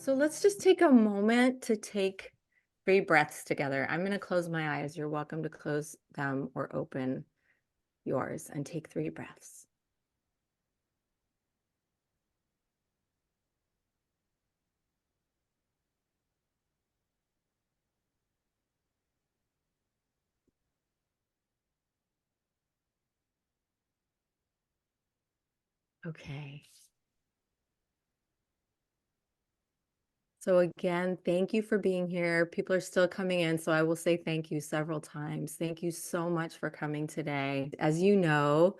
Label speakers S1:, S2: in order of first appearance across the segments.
S1: So let's just take a moment to take 3 breaths together. I'm going to close my eyes. You're welcome to close them or open yours and take 3 breaths. Okay. So again, thank you for being here. People are still coming in, so I will say thank you several times. Thank you so much for coming today. As you know,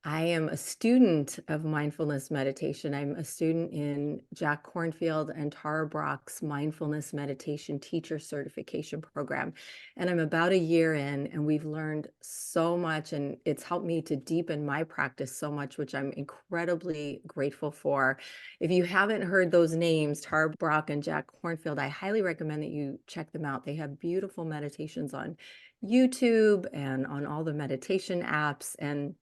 S1: I am a student of mindfulness meditation. I'm a student in Jack Kornfield and Tara Brach's mindfulness meditation teacher certification program. And I'm about a year in, and we've learned so much, and it's helped me to deepen my practice so much, which I'm incredibly grateful for. If you haven't heard those names, Tara Brach and Jack Kornfield, I highly recommend that you check them out. They have beautiful meditations on YouTube and on all the meditation apps, and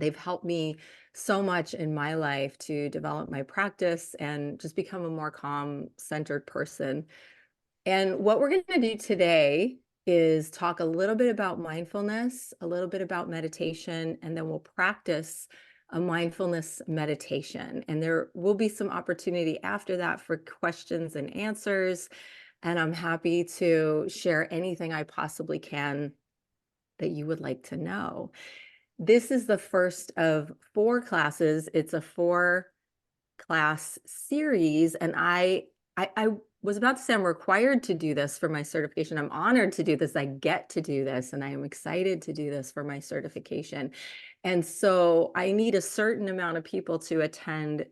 S1: they've helped me so much in my life to develop my practice and just become a more calm, centered person. And what we're going to do today is talk a little bit about mindfulness, a little bit about meditation, and then we'll practice a mindfulness meditation. And there will be some opportunity after that for questions and answers. And I'm happy to share anything I possibly can that you would like to know. This is the first of 4 classes. It's a 4-class series, and I was about to say I'm required to do this for my certification. I'm honored to do this. I get to do this, and I am excited to do this for my certification. And so I need a certain amount of people to attend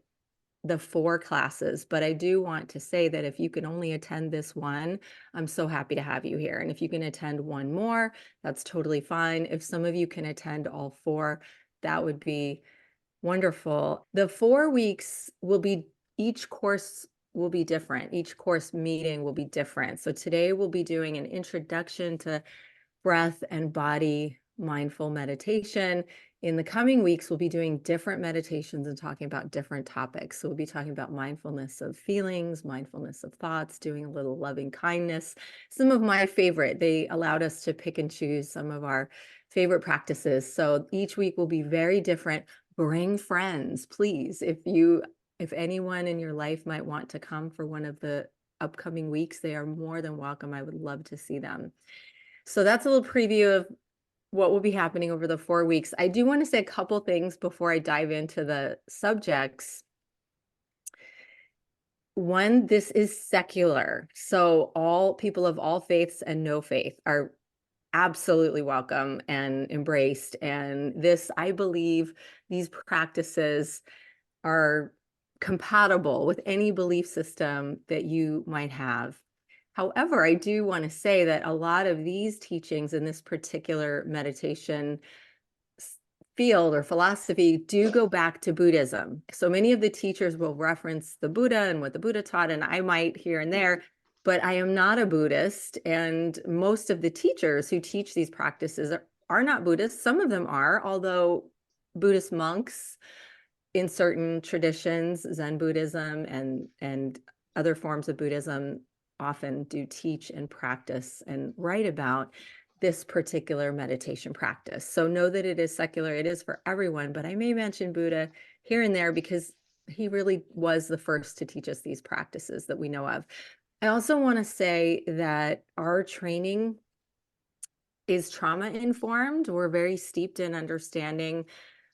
S1: the 4 classes, but I do want to say that if you can only attend this one, I'm so happy to have you here. And if you can attend one more, that's totally fine. If some of you can attend all 4, that would be wonderful. The 4 weeks will be, each course will be different. Each course meeting will be different. So today we'll be doing an introduction to breath and body mindful meditation. In the coming weeks, we'll be doing different meditations and talking about different topics. So we'll be talking about mindfulness of feelings, mindfulness of thoughts, doing a little loving kindness. Some of my favorite, they allowed us to pick and choose some of our favorite practices. So each week will be very different. Bring friends, please. If anyone in your life might want to come for one of the upcoming weeks, they are more than welcome. I would love to see them. So that's a little preview of what will be happening over the 4 weeks. I do want to say a couple things before I dive into the subjects. One, this is secular. So all people of all faiths and no faith are absolutely welcome and embraced. And this, I believe, these practices are compatible with any belief system that you might have. However, I do want to say that a lot of these teachings in this particular meditation field or philosophy do go back to Buddhism. So many of the teachers will reference the Buddha and what the Buddha taught, and I might here and there, but I am not a Buddhist. And most of the teachers who teach these practices are not Buddhists. Some of them are, although Buddhist monks in certain traditions, Zen Buddhism and other forms of Buddhism often do teach and practice and write about this particular meditation practice. So know that it is secular, it is for everyone, but I may mention Buddha here and there because he really was the first to teach us these practices that we know of. I also want to say that our training is trauma informed. We're very steeped in understanding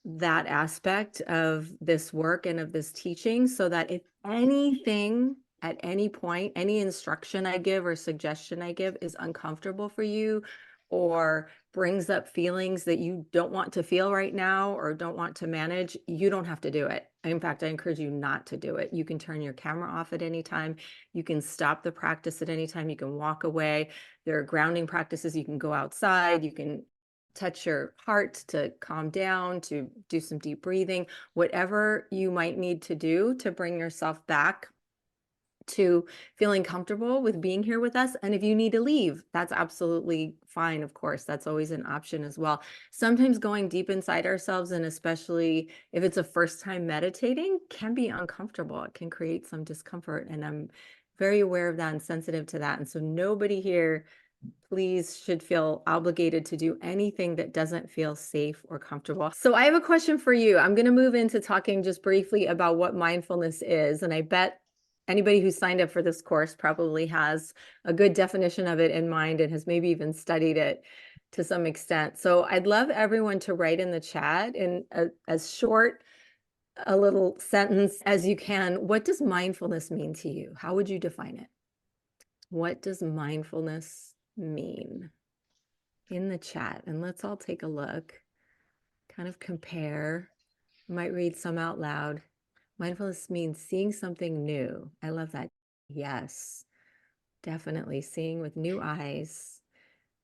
S1: that aspect of this work and of this teaching, so that if anything at any point, any instruction I give or suggestion I give is uncomfortable for you or brings up feelings that you don't want to feel right now or don't want to manage, you don't have to do it. In fact, I encourage you not to do it. You can turn your camera off at any time. You can stop the practice at any time. You can walk away. There are grounding practices. You can go outside. You can touch your heart to calm down, to do some deep breathing, whatever you might need to do to bring yourself back to feeling comfortable with being here with us. And if you need to leave, that's absolutely fine. Of course, that's always an option as well. Sometimes going deep inside ourselves, and especially if it's a first time meditating, can be uncomfortable. It can create some discomfort. And I'm very aware of that and sensitive to that. And so nobody here, please, should feel obligated to do anything that doesn't feel safe or comfortable. So I have a question for you. I'm going to move into talking just briefly about what mindfulness is. And I bet anybody who signed up for this course probably has a good definition of it in mind and has maybe even studied it to some extent. So I'd love everyone to write in the chat in as short a little sentence as you can. What does mindfulness mean to you? How would you define it? What does mindfulness mean? In the chat, and let's all take a look, kind of compare. I might read some out loud. Mindfulness means seeing something new. I love that. Yes, definitely seeing with new eyes,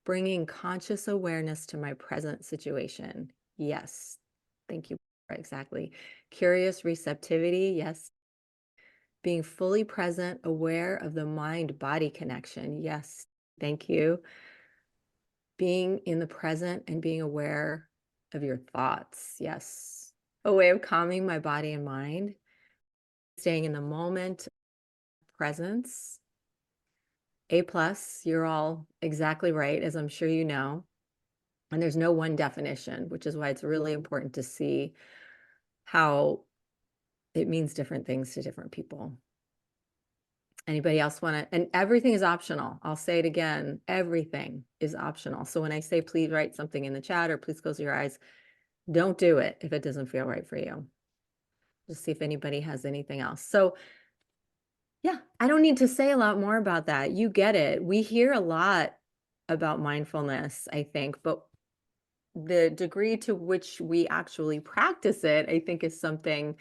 S1: bringing conscious awareness to my present situation. Yes, thank you. Exactly. Curious receptivity. Yes. Being fully present, aware of the mind-body connection. Yes, thank you. Being in the present and being aware of your thoughts. Yes. A way of calming my body and mind, staying in the moment, presence. A plus, you're all exactly right, as I'm sure you know. And there's no one definition, which is why it's really important to see how it means different things to different people. Anybody else want to? And everything is optional. I'll say it again. Everything is optional. So when I say, please write something in the chat or please close your eyes, don't do it if it doesn't feel right for you. Just see if anybody has anything else. So yeah, I don't need to say a lot more about that. You get it. We hear a lot about mindfulness, I think, but the degree to which we actually practice it, I think, is something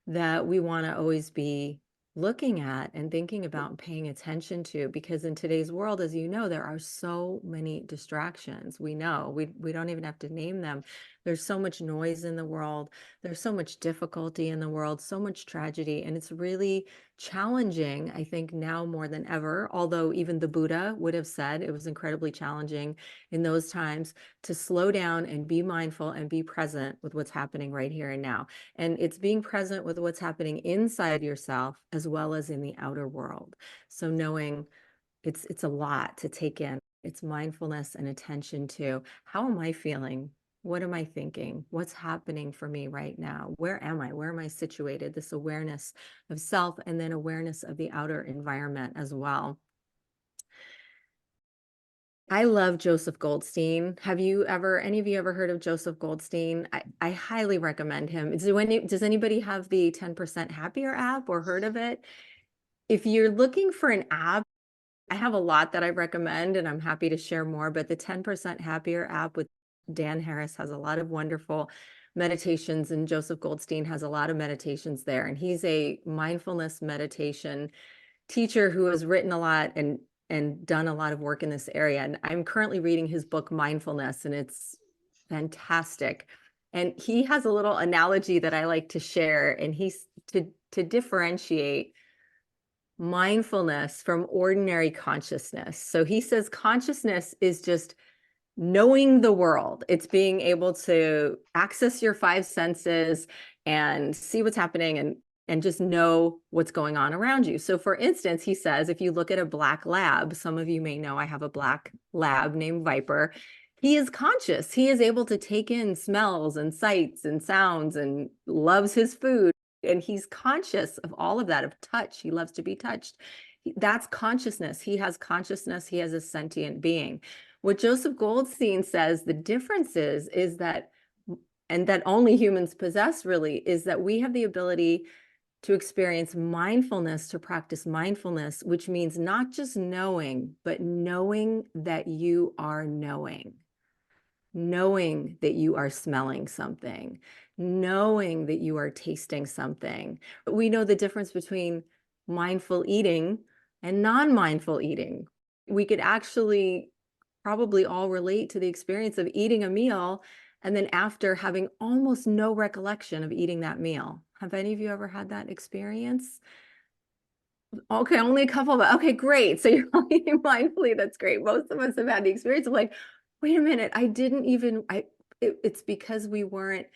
S1: that we want to always be looking at and thinking about and paying attention to, because in today's world, as you know, there are so many distractions. We know we don't even have to name them. There's so much noise in the world. There's so much difficulty in the world, so much tragedy, and it's really challenging, I think, now more than ever, although even the Buddha would have said it was incredibly challenging in those times to slow down and be mindful and be present with what's happening right here and now. And it's being present with what's happening inside yourself as well as in the outer world. So knowing it's a lot to take in. It's mindfulness and attention to, how am I feeling? What am I thinking? What's happening for me right now? Where am I? Where am I situated? This awareness of self and then awareness of the outer environment as well. I love Joseph Goldstein. Have you ever, any of you ever heard of Joseph Goldstein? I highly recommend him. Does anybody have the 10% Happier app or heard of it? If you're looking for an app, I have a lot that I recommend and I'm happy to share more, but the 10% Happier app with Dan Harris has a lot of wonderful meditations, and Joseph Goldstein has a lot of meditations there. And he's a mindfulness meditation teacher who has written a lot and done a lot of work in this area. And I'm currently reading his book, Mindfulness, and it's fantastic. And he has a little analogy that I like to share, and he's to differentiate mindfulness from ordinary consciousness. So he says consciousness is just knowing the world. It's being able to access your five senses and see what's happening and just know what's going on around you. So for instance, he says, if you look at a black lab, some of you may know I have a black lab named Viper. He is conscious. He is able to take in smells and sights and sounds and loves his food. And he's conscious of all of that, of touch. He loves to be touched. That's consciousness. He has consciousness. He has a sentient being. What Joseph Goldstein says the difference is that, and that only humans possess really, is that we have the ability to experience mindfulness, to practice mindfulness, which means not just knowing, but knowing that you are knowing that you are smelling something, knowing that you are tasting something. We know the difference between mindful eating and non-mindful eating. We could actually probably all relate to the experience of eating a meal and then after having almost no recollection of eating that meal. Have any of you ever had that experience? Okay, only a couple of, okay, great. So you're eating mindfully. That's great. Most of us have had the experience of like, wait a minute, I didn't even, it's because we weren't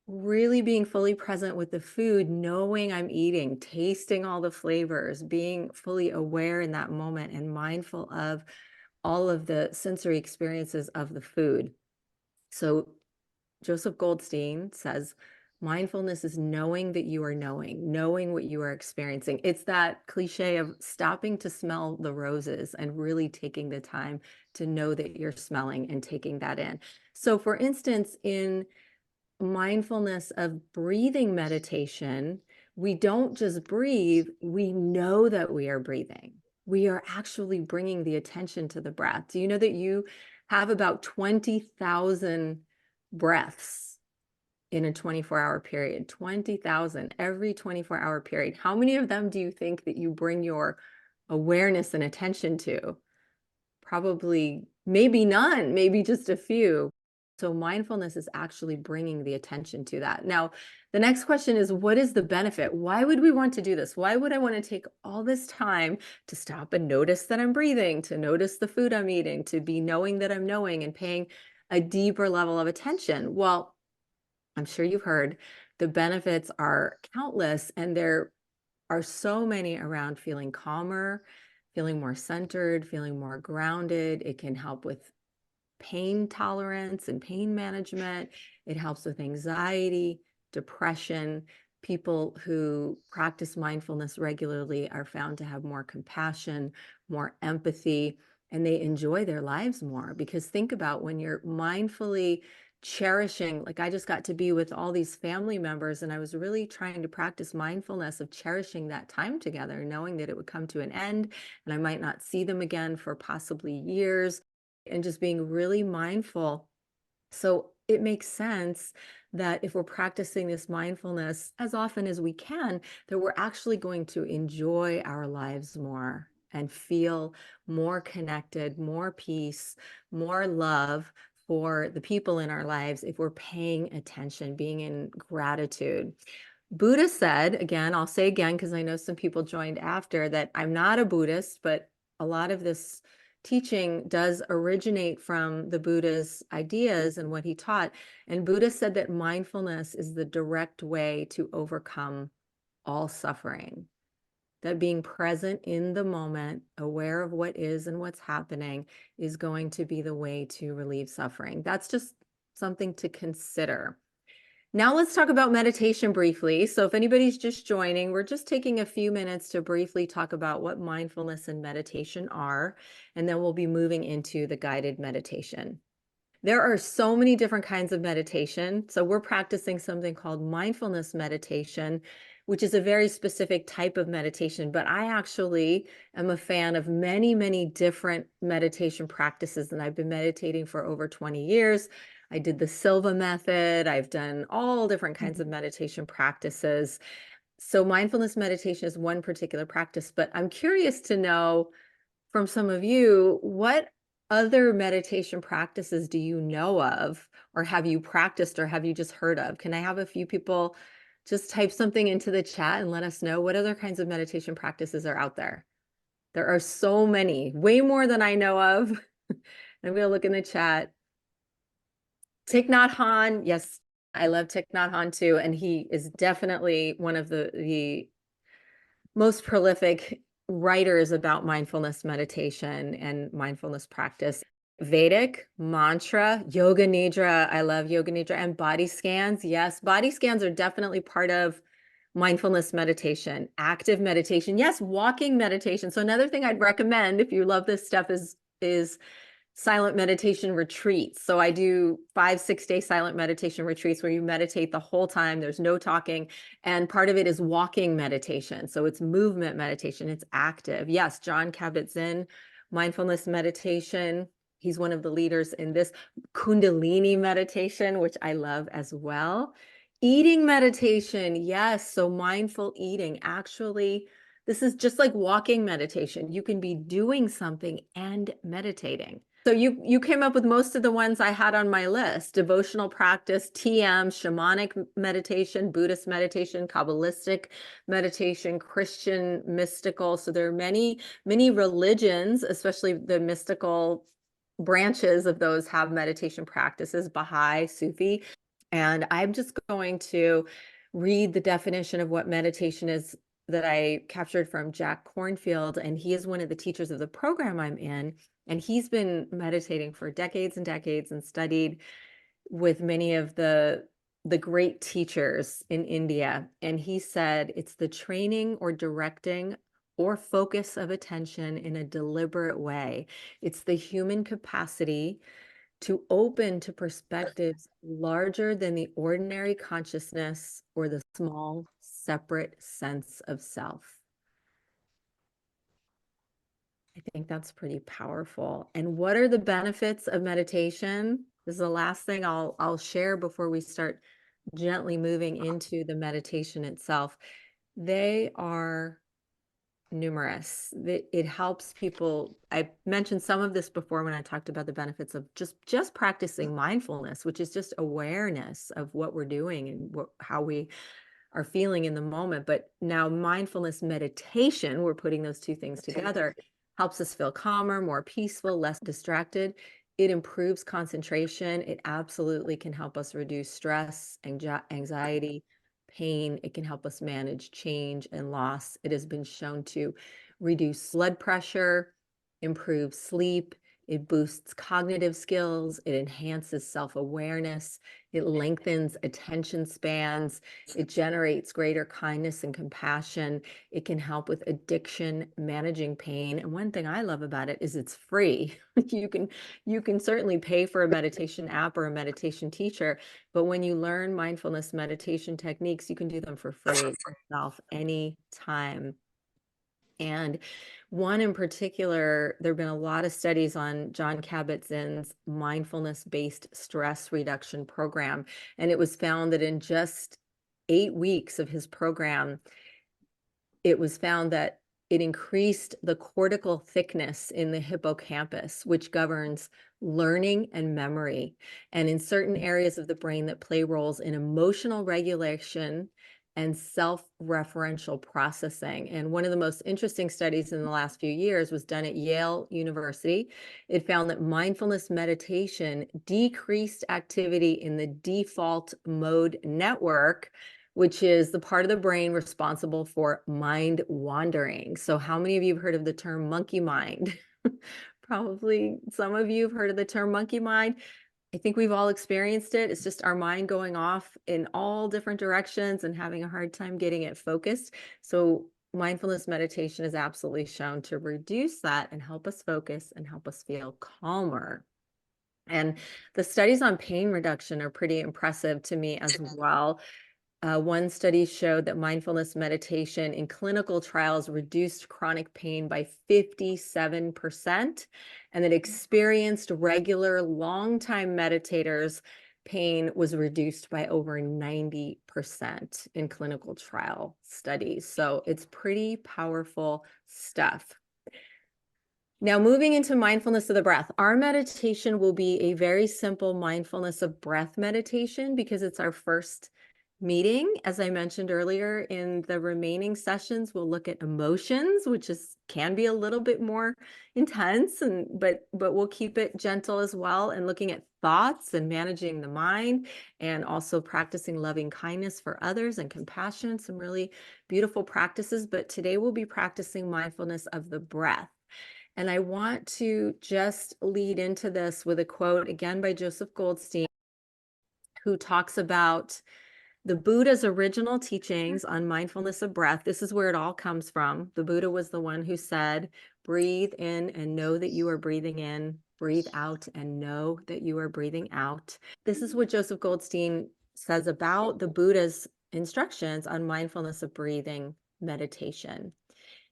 S1: really being fully present with the food, knowing I'm eating, tasting all the flavors, being fully aware in that moment and mindful of all of the sensory experiences of the food. So Joseph Goldstein says, mindfulness is knowing that you are knowing what you are experiencing. It's that cliche of stopping to smell the roses and really taking the time to know that you're smelling and taking that in. So, for instance, in mindfulness of breathing meditation, we don't just breathe, we know that we are breathing. We are actually bringing the attention to the breath. Do you know that you have about 20,000 breaths in a 24-hour period? 20,000 every 24-hour period. How many of them do you think that you bring your awareness and attention to? Probably, maybe none, maybe just a few. So mindfulness is actually bringing the attention to that. Now, the next question is, what is the benefit? Why would we want to do this? Why would I want to take all this time to stop and notice that I'm breathing, to notice the food I'm eating, to be knowing that I'm knowing and paying a deeper level of attention? Well, I'm sure you've heard the benefits are countless, and there are so many around feeling calmer, feeling more centered, feeling more grounded. It can help with pain tolerance and pain management. It helps with anxiety, depression. People who practice mindfulness regularly are found to have more compassion, more empathy, and they enjoy their lives more. Because think about when you're mindfully cherishing, like I just got to be with all these family members, and I was really trying to practice mindfulness of cherishing that time together, knowing that it would come to an end and I might not see them again for possibly years, and just being really mindful. So it makes sense that if we're practicing this mindfulness as often as we can, that we're actually going to enjoy our lives more and feel more connected, more peace, more love for the people in our lives if we're paying attention, being in gratitude. Buddha said, again, I'll say again, because I know some people joined after, that I'm not a Buddhist, but a lot of this teaching does originate from the Buddha's ideas and what he taught. And Buddha said that mindfulness is the direct way to overcome all suffering, that being present in the moment, aware of what is and what's happening, is going to be the way to relieve suffering. That's just something to consider. Now let's talk about meditation briefly. So if anybody's just joining, we're just taking a few minutes to briefly talk about what mindfulness and meditation are, and then we'll be moving into the guided meditation. There are so many different kinds of meditation. So we're practicing something called mindfulness meditation, which is a very specific type of meditation. But I actually am a fan of many, many different meditation practices, and I've been meditating for over 20 years. I did the Silva method. I've done all different kinds of meditation practices. So mindfulness meditation is one particular practice, but I'm curious to know from some of you, what other meditation practices do you know of, or have you practiced, or have you just heard of? Can I have a few people just type something into the chat and let us know what other kinds of meditation practices are out there? There are so many, way more than I know of. I'm going to look in the chat. Thich Nhat Hanh, yes, I love Thich Nhat Hanh too, and he is definitely one of the most prolific writers about mindfulness meditation and mindfulness practice. Vedic, mantra, yoga nidra. I love yoga nidra, and body scans. Yes, body scans are definitely part of mindfulness meditation, active meditation. Yes, walking meditation. So another thing I'd recommend if you love this stuff is silent meditation retreats. So I do 5-6 day silent meditation retreats where you meditate the whole time. There's no talking. And part of it is walking meditation. So it's movement meditation. It's active. Yes, John Kabat-Zinn, mindfulness meditation. He's one of the leaders in this. Kundalini meditation, which I love as well. Eating meditation. Yes. So mindful eating. Actually, this is just like walking meditation. You can be doing something and meditating. So you came up with most of the ones I had on my list: devotional practice, TM, shamanic meditation, Buddhist meditation, Kabbalistic meditation, Christian mystical. So there are many religions, especially the mystical branches of those, have meditation practices, Baha'i, Sufi. And I'm just going to read the definition of what meditation is that I captured from Jack Kornfield, and he is one of the teachers of the program I'm in. And he's been meditating for decades and decades and studied with many of the great teachers in India. And he said it's the training or directing or focus of attention in a deliberate way. It's the human capacity to open to perspectives larger than the ordinary consciousness or the small, separate sense of self. I think that's pretty powerful. And what are the benefits of meditation? This is the last thing I'll share before we start gently moving into the meditation itself. They are numerous. It helps people. I mentioned some of this before when I talked about the benefits of just practicing mindfulness, which is just awareness of what we're doing and how we are feeling in the moment. But now mindfulness meditation, we're putting those two things together, helps us feel calmer, more peaceful, less distracted. It improves concentration. It absolutely can help us reduce stress, anxiety, pain. It can help us manage change and loss. It has been shown to reduce blood pressure, improve sleep. It boosts cognitive skills. It enhances self-awareness. It lengthens attention spans. It generates greater kindness and compassion. It can help with addiction, managing pain. And one thing I love about it is it's free. You can certainly pay for a meditation app or a meditation teacher, but when you learn mindfulness meditation techniques, you can do them for free yourself anytime. And one in particular, there have been a lot of studies on John Kabat-Zinn's mindfulness-based stress reduction program. And it was found that in just 8 weeks of his program, it was found that it increased the cortical thickness in the hippocampus, which governs learning and memory, and in certain areas of the brain that play roles in emotional regulation and self-referential processing. And one of the most interesting studies in the last few years was done at Yale University. It found that mindfulness meditation decreased activity in the default mode network, which is the part of the brain responsible for mind wandering. So how many of you have heard of the term monkey mind? Probably some of you have heard of the term monkey mind. I think we've all experienced it. It's just our mind going off in all different directions and having a hard time getting it focused. So mindfulness meditation is absolutely shown to reduce that and help us focus and help us feel calmer. And the studies on pain reduction are pretty impressive to me as well. One study showed that mindfulness meditation in clinical trials reduced chronic pain by 57%, and that experienced regular long-time meditators' pain was reduced by over 90% in clinical trial studies. So it's pretty powerful stuff. Now, moving into mindfulness of the breath, our meditation will be a very simple mindfulness of breath meditation because it's our first meeting. As I mentioned earlier, in the remaining sessions, we'll look at emotions, which can be a little bit more intense, but we'll keep it gentle as well, and looking at thoughts and managing the mind, and also practicing loving kindness for others and compassion, some really beautiful practices. But today we'll be practicing mindfulness of the breath. And I want to just lead into this with a quote again by Joseph Goldstein, who talks about the Buddha's original teachings on mindfulness of breath. This is where it all comes from. The Buddha was the one who said, breathe in and know that you are breathing in, breathe out and know that you are breathing out. This is what Joseph Goldstein says about the Buddha's instructions on mindfulness of breathing meditation.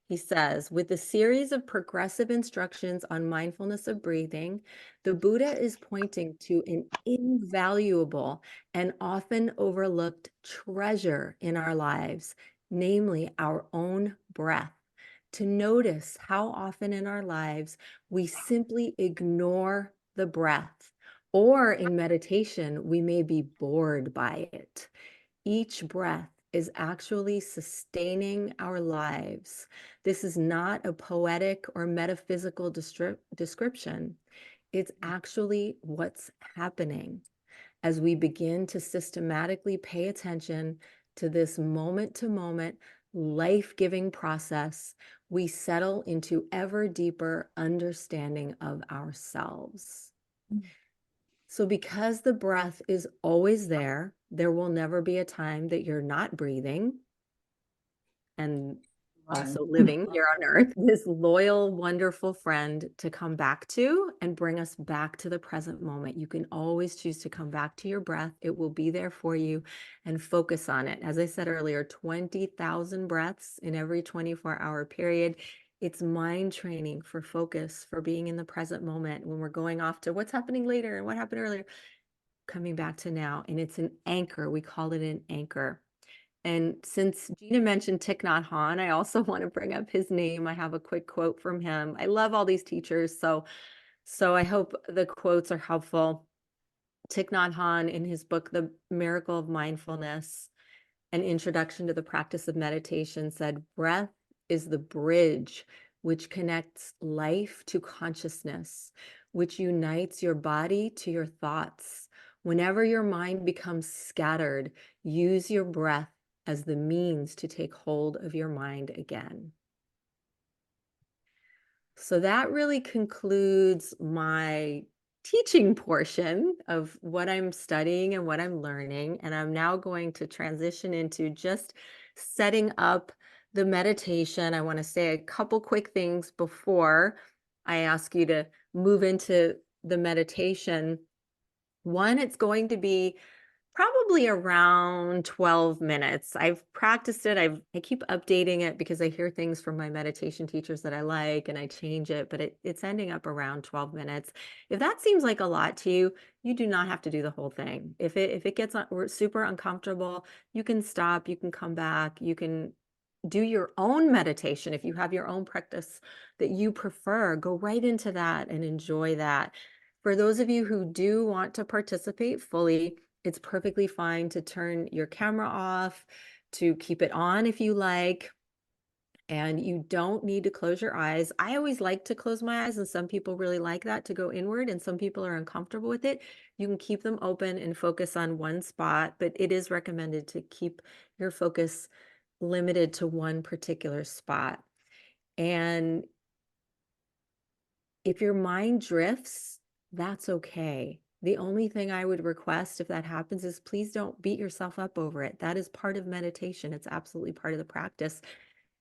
S1: He says, with the series of progressive instructions on mindfulness of breathing, the Buddha is pointing to an invaluable and often overlooked treasure in our lives, namely our own breath, to notice how often in our lives we simply ignore the breath, or in meditation, we may be bored by it. Each breath is actually sustaining our lives. This is not a poetic or metaphysical description. It's actually what's happening as we begin to systematically pay attention to this moment to moment, life-giving process. We settle into ever deeper understanding of ourselves. So because the breath is always there, there will never be a time that you're not breathing and also living here on earth, this loyal, wonderful friend to come back to and bring us back to the present moment. You can always choose to come back to your breath. It will be there for you, and focus on it. As I said earlier, 20,000 breaths in every 24-hour period. It's mind training for focus, for being in the present moment when we're going off to what's happening later and what happened earlier, coming back to now. And it's an anchor. We call it an anchor. And since Gina mentioned Thich Nhat Hanh, I also want to bring up his name. I have a quick quote from him. I love all these teachers, so I hope the quotes are helpful. Thich Nhat Hanh, in his book, The Miracle of Mindfulness, an introduction to the practice of meditation, said, breath is the bridge which connects life to consciousness, which unites your body to your thoughts. Whenever your mind becomes scattered, use your breath as the means to take hold of your mind again. So that really concludes my teaching portion of what I'm studying and what I'm learning. And I'm now going to transition into just setting up the meditation. I want to say a couple quick things before I ask you to move into the meditation. One, it's going to be probably around 12 minutes. I've practiced it. I keep updating it because I hear things from my meditation teachers that I like and I change it, but it's ending up around 12 minutes. If that seems like a lot to you, you do not have to do the whole thing. If it gets super uncomfortable, you can stop, you can come back, you can do your own meditation. If you have your own practice that you prefer, go right into that and enjoy that. For those of you who do want to participate fully, it's perfectly fine to turn your camera off, to keep it on if you like, and you don't need to close your eyes. I always like to close my eyes, and some people really like that, to go inward, and some people are uncomfortable with it. You can keep them open and focus on one spot, but it is recommended to keep your focus limited to one particular spot. And if your mind drifts, that's okay. The only thing I would request if that happens is please don't beat yourself up over it. That is part of meditation. It's absolutely part of the practice.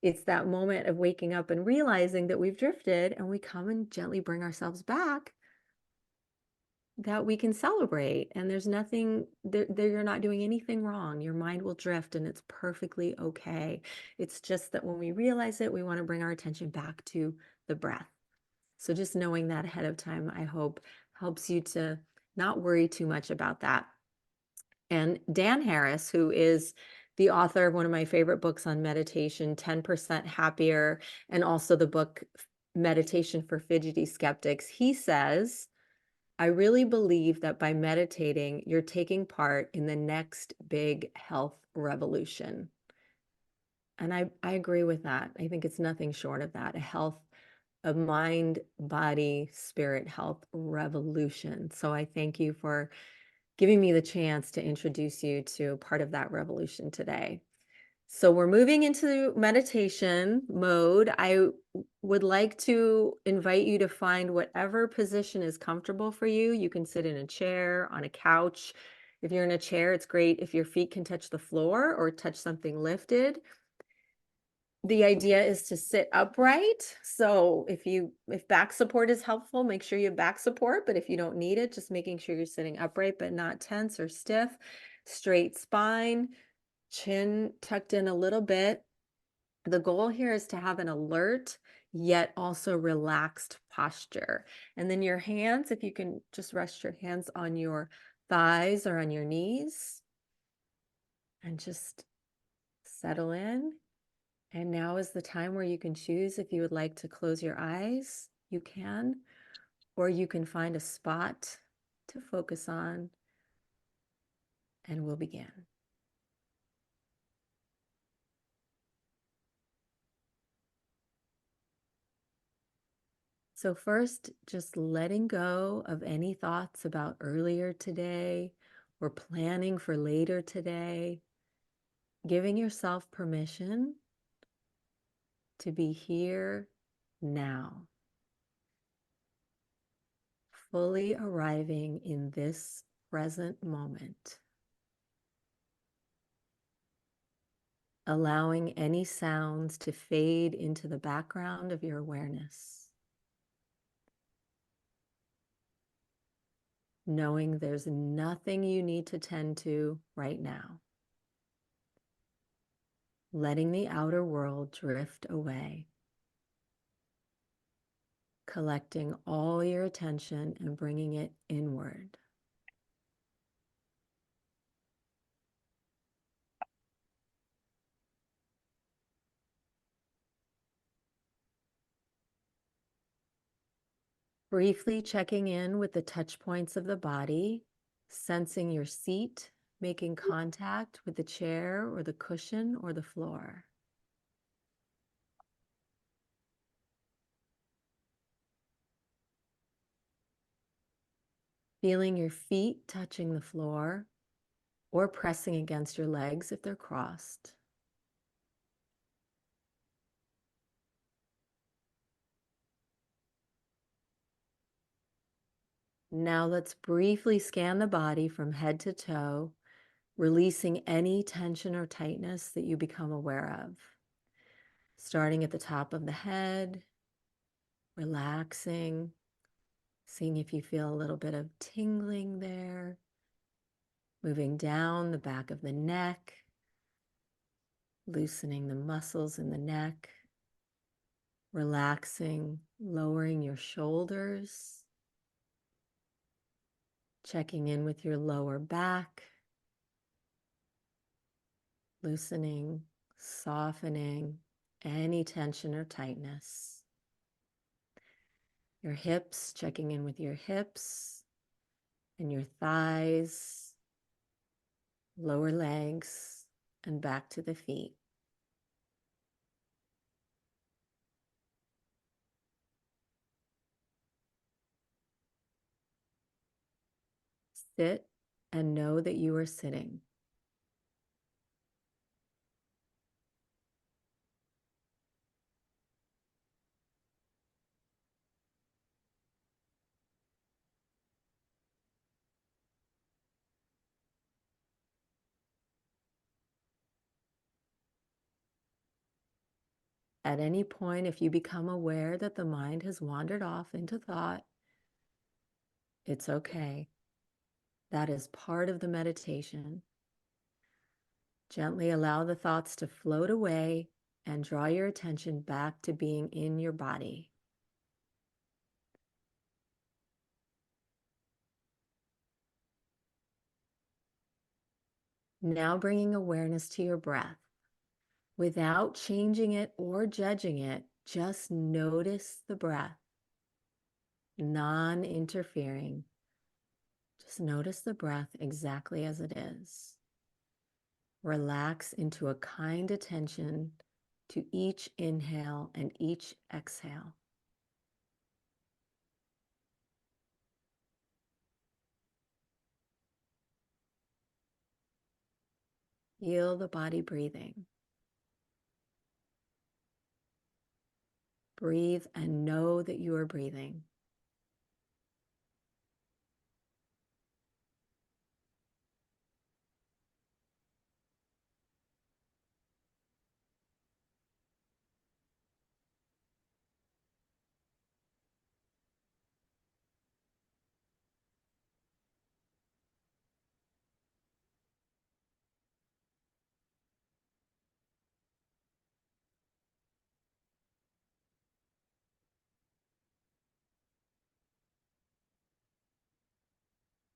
S1: It's that moment of waking up and realizing that we've drifted, and we come and gently bring ourselves back, that we can celebrate. And there's nothing there, you're not doing anything wrong. Your mind will drift and it's perfectly okay. It's just that when we realize it, we want to bring our attention back to the breath. So just knowing that ahead of time, I hope, helps you to not worry too much about that. And Dan Harris, who is the author of one of my favorite books on meditation, 10% Happier, and also the book Meditation for Fidgety Skeptics, he says, I really believe that by meditating, you're taking part in the next big health revolution. And I agree with that. I think it's nothing short of that, a mind, body, spirit health revolution. So I thank you for giving me the chance to introduce you to part of that revolution today. So we're moving into meditation mode. I would like to invite you to find whatever position is comfortable for you. You can sit in a chair, on a couch. If you're in a chair, it's great if your feet can touch the floor or touch something lifted. The idea is to sit upright. So if back support is helpful, make sure you have back support. But if you don't need it, just making sure you're sitting upright, but not tense or stiff. Straight spine, chin tucked in a little bit. The goal here is to have an alert, yet also relaxed posture. And then your hands, if you can just rest your hands on your thighs or on your knees and just settle in. And now is the time where you can choose if you would like to close your eyes, you can, or you can find a spot to focus on, and we'll begin. So first, just letting go of any thoughts about earlier today or planning for later today, giving yourself permission to be here now, fully arriving in this present moment, allowing any sounds to fade into the background of your awareness, knowing there's nothing you need to tend to right now, letting the outer world drift away, collecting all your attention and bringing it inward. Briefly checking in with the touch points of the body, sensing your seat, making contact with the chair or the cushion or the floor. Feeling your feet touching the floor or pressing against your legs if they're crossed. Now let's briefly scan the body from head to toe, releasing any tension or tightness that you become aware of. Starting at the top of the head, relaxing, seeing if you feel a little bit of tingling there, moving down the back of the neck, loosening the muscles in the neck, relaxing, lowering your shoulders, checking in with your lower back, loosening, softening any tension or tightness. Your hips, checking in with your hips and your thighs, lower legs, and back to the feet. Sit and know that you are sitting. At any point, if you become aware that the mind has wandered off into thought, it's okay. That is part of the meditation. Gently allow the thoughts to float away and draw your attention back to being in your body. Now bringing awareness to your breath. Without changing it or judging it, just notice the breath, non-interfering. Just notice the breath exactly as it is. Relax into a kind attention to each inhale and each exhale. Feel the body breathing. Breathe and know that you are breathing.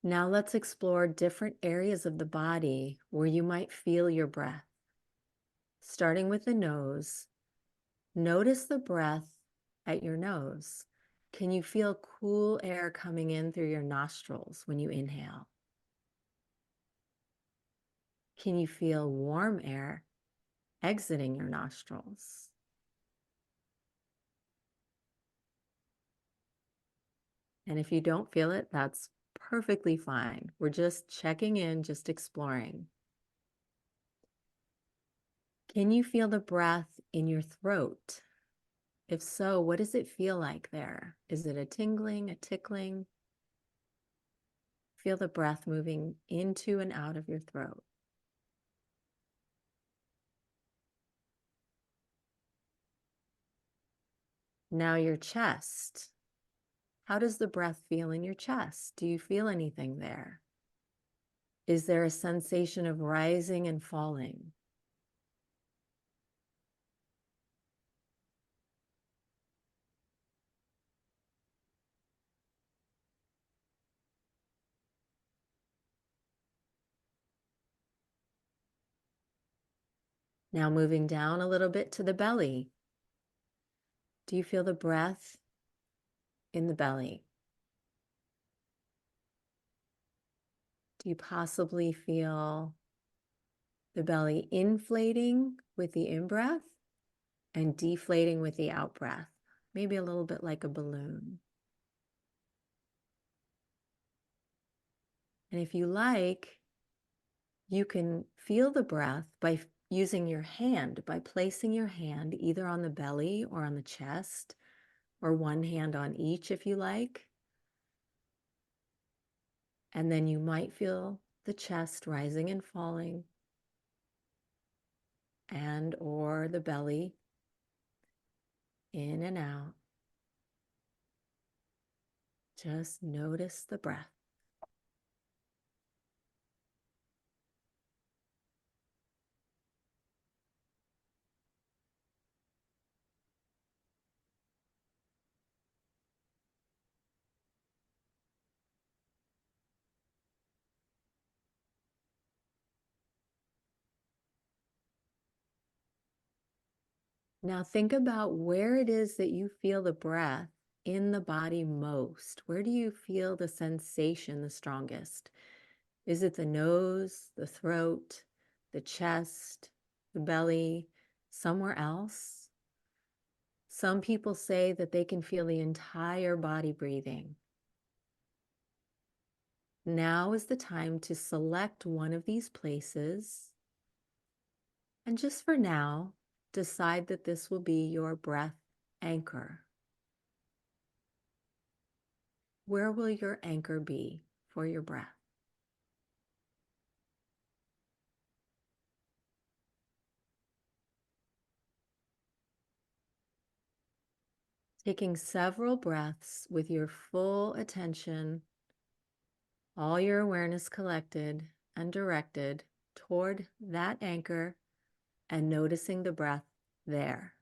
S1: Now let's explore different areas of the body where you might feel your breath. Starting with the nose, notice the breath at your nose. Can you feel cool air coming in through your nostrils when you inhale? Can you feel warm air exiting your nostrils? And if you don't feel it, that's perfectly fine. We're just checking in, just exploring. Can you feel the breath in your throat? If so, what does it feel like there? Is it a tingling, a tickling? Feel the breath moving into and out of your throat. Now your chest. How does the breath feel in your chest? Do you feel anything there? Is there a sensation of rising and falling? Now moving down a little bit to the belly. Do you feel the breath in the belly? Do you possibly feel the belly inflating with the in-breath and deflating with the out-breath? Maybe a little bit like a balloon. And if you like, you can feel the breath by using your hand, by placing your hand either on the belly or on the chest, or one hand on each if you like. And then you might feel the chest rising and falling, and or the belly in and out. Just notice the breath. Now think about where it is that you feel the breath in the body most. Where do you feel the sensation the strongest? Is it the nose, the throat, the chest, the belly, somewhere else? Some people say that they can feel the entire body breathing. Now is the time to select one of these places, and just for now, decide that this will be your breath anchor. Where will your anchor be for your breath? Taking several breaths with your full attention, all your awareness collected and directed toward that anchor, and noticing the breath there.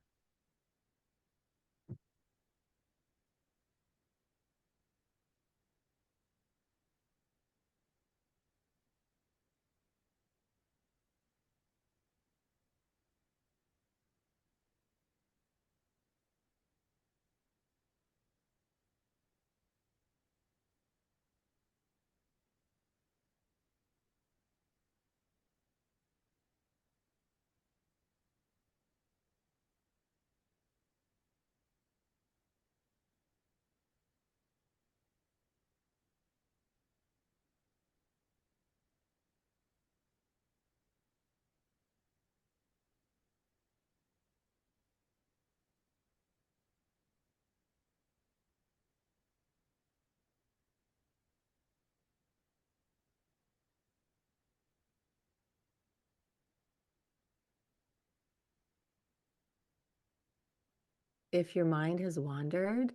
S1: If your mind has wandered,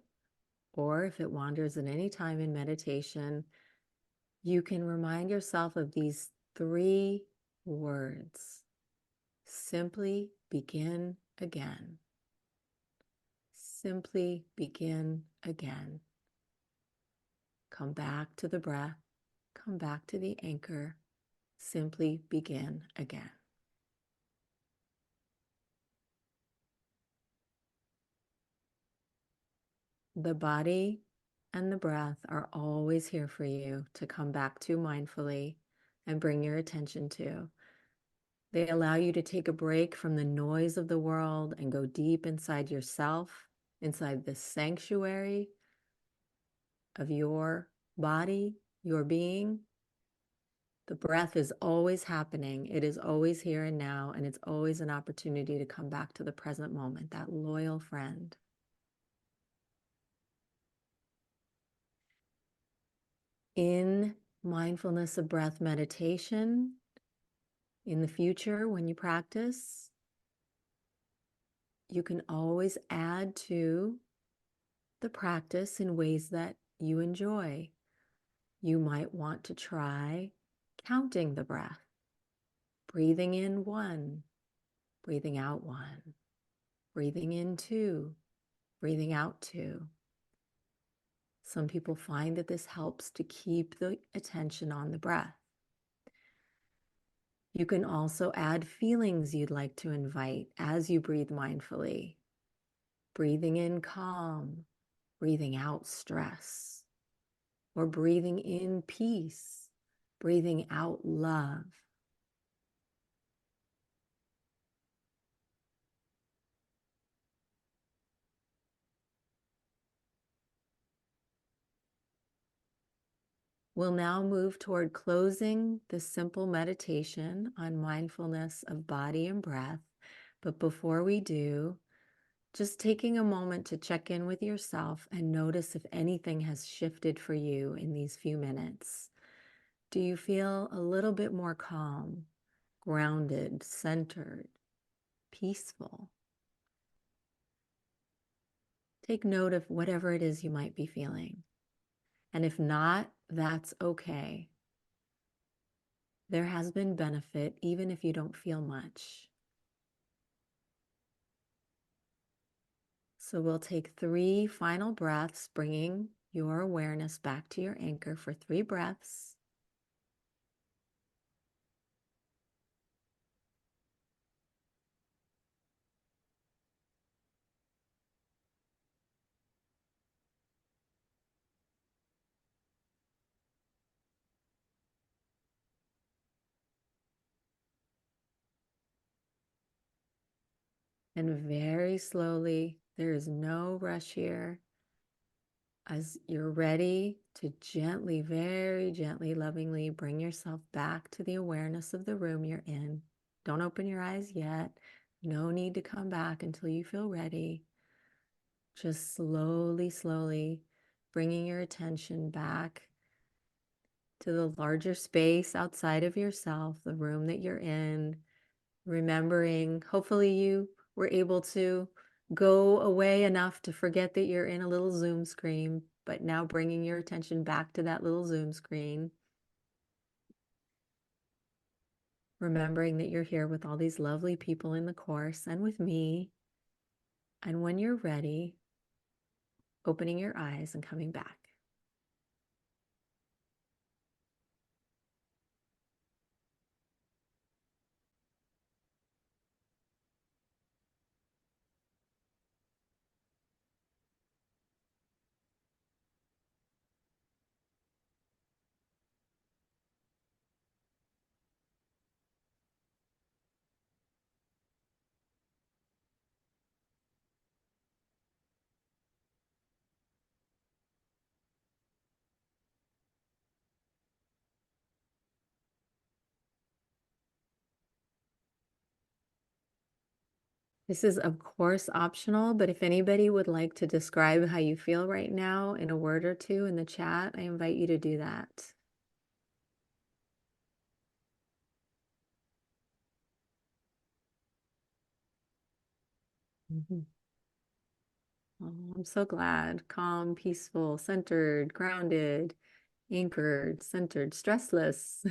S1: or if it wanders at any time in meditation, you can remind yourself of these three words. Simply begin again. Simply begin again. Come back to the breath. Come back to the anchor. Simply begin again. The body and the breath are always here for you to come back to mindfully and bring your attention to. They allow you to take a break from the noise of the world and go deep inside yourself, inside the sanctuary of your body, your being. The breath is always happening. It is always here and now, and it's always an opportunity to come back to the present moment, that loyal friend. In mindfulness of breath meditation, in the future, when you practice, you can always add to the practice in ways that you enjoy. You might want to try counting the breath, breathing in 1, breathing out 1, breathing in 2, breathing out 2. Some people find that this helps to keep the attention on the breath. You can also add feelings you'd like to invite as you breathe mindfully. Breathing in calm, breathing out stress, or breathing in peace, breathing out love. We'll now move toward closing this simple meditation on mindfulness of body and breath. But before we do, just taking a moment to check in with yourself and notice if anything has shifted for you in these few minutes. Do you feel a little bit more calm, grounded, centered, peaceful? Take note of whatever it is you might be feeling. And if not, that's okay. There has been benefit even if you don't feel much. So we'll take 3 final breaths, bringing your awareness back to your anchor for 3 breaths. And very slowly, there is no rush here. As you're ready to gently, very gently, lovingly bring yourself back to the awareness of the room you're in. Don't open your eyes yet. No need to come back until you feel ready. Just slowly, slowly bringing your attention back to the larger space outside of yourself, the room that you're in. Remembering, hopefully you were able to go away enough to forget that you're in a little Zoom screen, but now bringing your attention back to that little Zoom screen. Remembering that you're here with all these lovely people in the course and with me. And when you're ready, opening your eyes and coming back. This is, of course, optional, but if anybody would like to describe how you feel right now in a word or two in the chat, I invite you to do that. Mhm. Oh, I'm so glad. Calm, peaceful, centered, grounded, anchored, centered, stressless.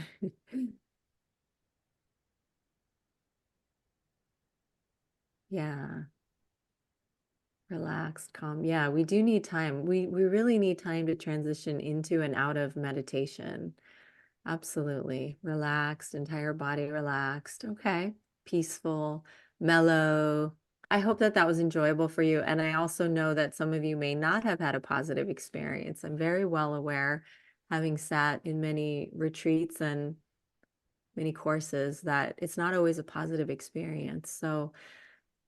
S1: Yeah, relaxed, calm. Yeah, we do need time. We really need time to transition into and out of meditation. Absolutely. Relaxed, entire body relaxed. Okay. Peaceful, mellow. I hope that that was enjoyable for you. And I also know that some of you may not have had a positive experience. I'm very well aware, having sat in many retreats and many courses, that it's not always a positive experience. So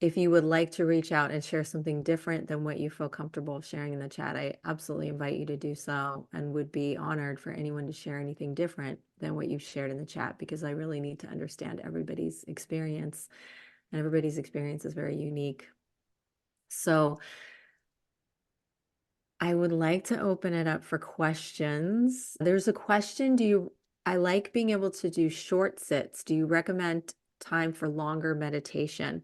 S1: if you would like to reach out and share something different than what you feel comfortable sharing in the chat, I absolutely invite you to do so, and would be honored for anyone to share anything different than what you've shared in the chat, because I really need to understand everybody's experience, and everybody's experience is very unique. So I would like to open it up for questions. There's a question, I like being able to do short sits. Do you recommend time for longer meditation?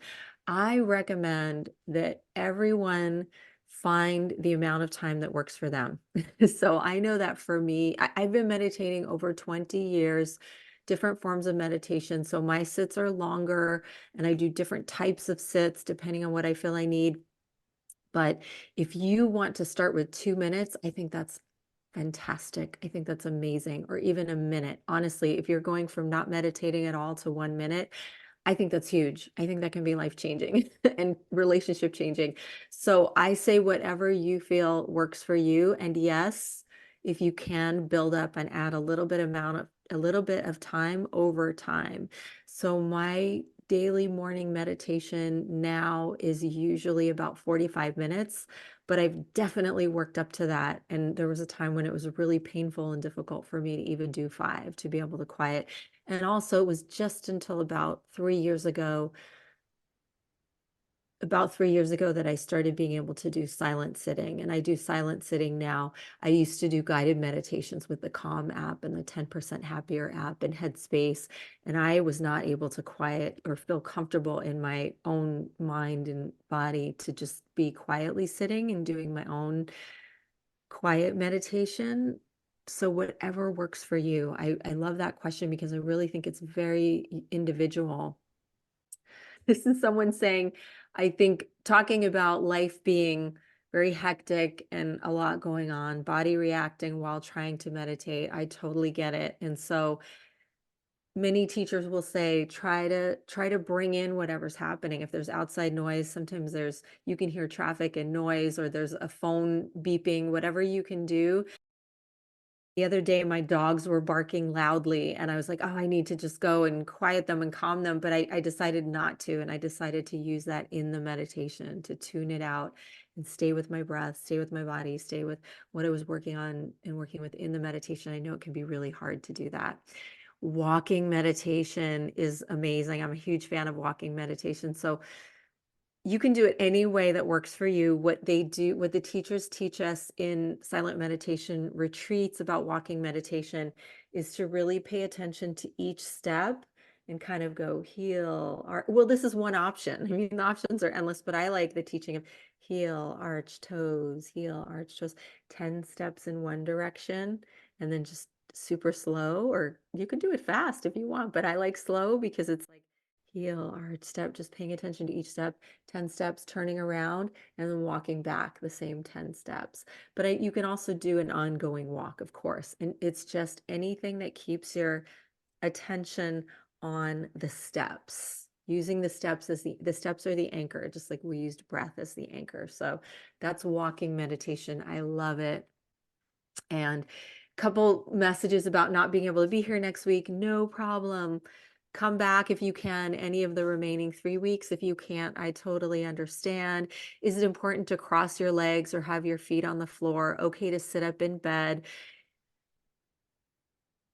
S1: I recommend that everyone find the amount of time that works for them. So I know that for me, I've been meditating over 20 years, different forms of meditation. So my sits are longer, and I do different types of sits depending on what I feel I need. But if you want to start with 2 minutes, I think that's fantastic. I think that's amazing. Or even a minute. Honestly, if you're going from not meditating at all to 1 minute, I think that's huge. I think that can be life changing and relationship changing. So I say whatever you feel works for you. And yes, if you can build up and add a little bit of time over time. So my daily morning meditation now is usually about 45 minutes, but I've definitely worked up to that. And there was a time when it was really painful and difficult for me to even do 5, to be able to quiet. And also, it was just until about 3 years ago that I started being able to do silent sitting, and I do silent sitting now. I used to do guided meditations with the Calm app and the 10% Happier app and Headspace, and I was not able to quiet or feel comfortable in my own mind and body to just be quietly sitting and doing my own quiet meditation. So whatever works for you. I love that question because I really think it's very individual. This is someone saying, I think talking about life being very hectic and a lot going on, body reacting while trying to meditate. I totally get it. And so many teachers will say, try to bring in whatever's happening. If there's outside noise, sometimes you can hear traffic and noise, or there's a phone beeping, whatever you can do. The other day, my dogs were barking loudly, and I was like, "Oh, I need to just go and quiet them and calm them," but I decided not to, and I decided to use that in the meditation to tune it out and stay with my breath, stay with my body, stay with what I was working on and working with in the meditation. I know it can be really hard to do that. Walking meditation is amazing. I'm a huge fan of walking meditation. So you can do it any way that works for you. What the teachers teach us in silent meditation retreats about walking meditation is to really pay attention to each step and kind of go heel, well, this is one option. I mean, the options are endless, but I like the teaching of heel, arch toes, 10 steps in one direction, and then just super slow, or you can do it fast if you want, but I like slow because it's like heel, arch, step, just paying attention to each step. 10 steps, turning around, and then walking back the same 10 steps. But you can also do an ongoing walk, of course. And it's just anything that keeps your attention on the steps. Using the steps as the steps are the anchor, just like we used breath as the anchor. So that's walking meditation. I love it. And couple messages about not being able to be here next week. No problem. Come back if you can, any of the remaining 3 weeks. If you can't, I totally understand. Is it important to cross your legs or have your feet on the floor? Okay to sit up in bed.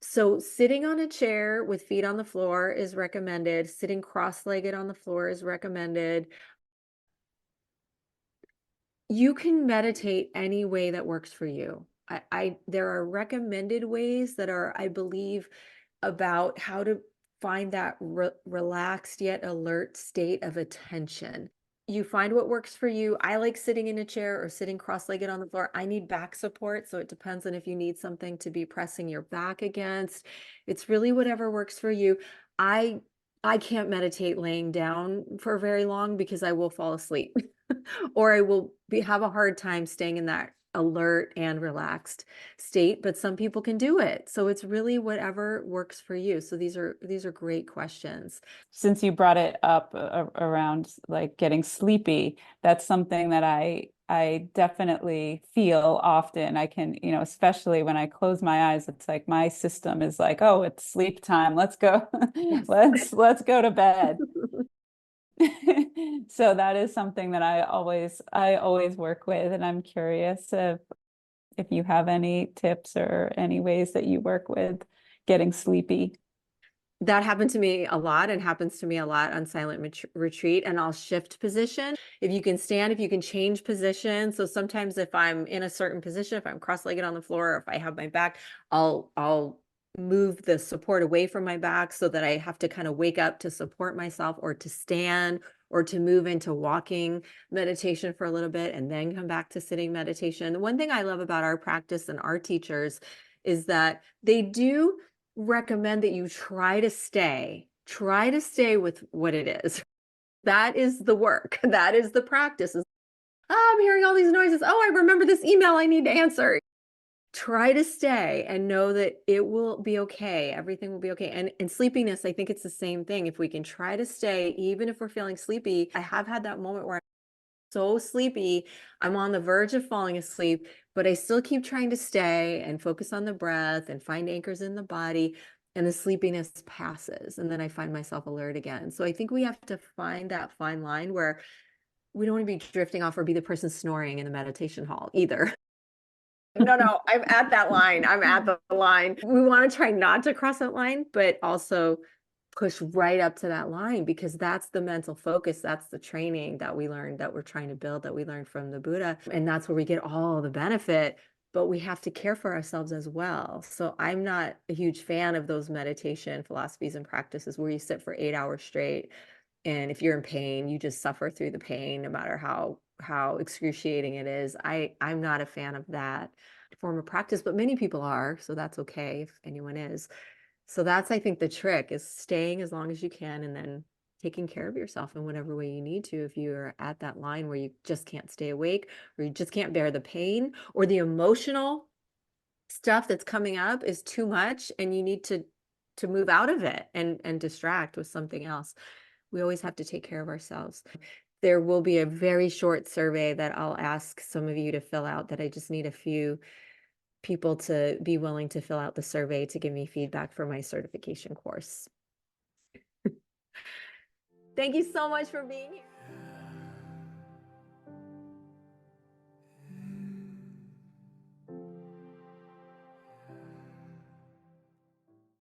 S1: So sitting on a chair with feet on the floor is recommended. Sitting cross-legged on the floor is recommended. You can meditate any way that works for you. There are recommended ways that are, I believe, about how to find that relaxed yet alert state of attention. You find what works for you. I like sitting in a chair or sitting cross-legged on the floor. I need back support, so it depends on if you need something to be pressing your back against. It's really whatever works for you. I I can't meditate laying down for very long because I will fall asleep. Or I will have a hard time staying in that alert and relaxed state, but some people can do it. So it's really whatever works for you. So these are great questions.
S2: Since you brought it up around like getting sleepy, that's something that I definitely feel often. I can, especially when I close my eyes, it's like my system is like, oh, it's sleep time. Let's go.
S1: Yes.
S2: Let's go to bed. So that is something that I always work with, and I'm curious if you have any tips or any ways that you work with getting sleepy.
S1: That happened to me a lot and happens to me a lot on silent retreat, and I'll shift position. If you can stand, if you can change position. So sometimes if I'm in a certain position, if I'm cross-legged on the floor, or if I have my back, I'll move the support away from my back so that I have to kind of wake up to support myself, or to stand, or to move into walking meditation for a little bit and then come back to sitting meditation. One thing I love about our practice and our teachers is that they do recommend that you try to stay with what it is. That is the work. That is the practice. Oh, I'm hearing all these noises. Oh, I remember this email I need to answer. Try to stay and know that it will be okay. Everything will be okay. And sleepiness, I think it's the same thing. If we can try to stay, even if we're feeling sleepy, I have had that moment where so sleepy. I'm on the verge of falling asleep, but I still keep trying to stay and focus on the breath and find anchors in the body. And the sleepiness passes. And then I find myself alert again. So I think we have to find that fine line where we don't want to be drifting off or be the person snoring in the meditation hall either. No, no, I'm at that line. I'm at the line. We want to try not to cross that line, but also push right up to that line, because that's the mental focus. That's the training that we learned, that we're trying to build, that we learned from the Buddha. And that's where we get all the benefit, but we have to care for ourselves as well. So I'm not a huge fan of those meditation philosophies and practices where you sit for 8 hours straight. And if you're in pain, you just suffer through the pain, no matter how excruciating it is. I'm not a fan of that form of practice, but many people are, so that's okay if anyone is. So that's, I think, the trick is staying as long as you can, and then taking care of yourself in whatever way you need to. If you're at that line where you just can't stay awake, or you just can't bear the pain, or the emotional stuff that's coming up is too much and you need to move out of it and distract with something else. We always have to take care of ourselves. There will be a very short survey that I'll ask some of you to fill out, that I just need a few people to be willing to fill out the survey to give me feedback for my certification course. Thank you so much for being here.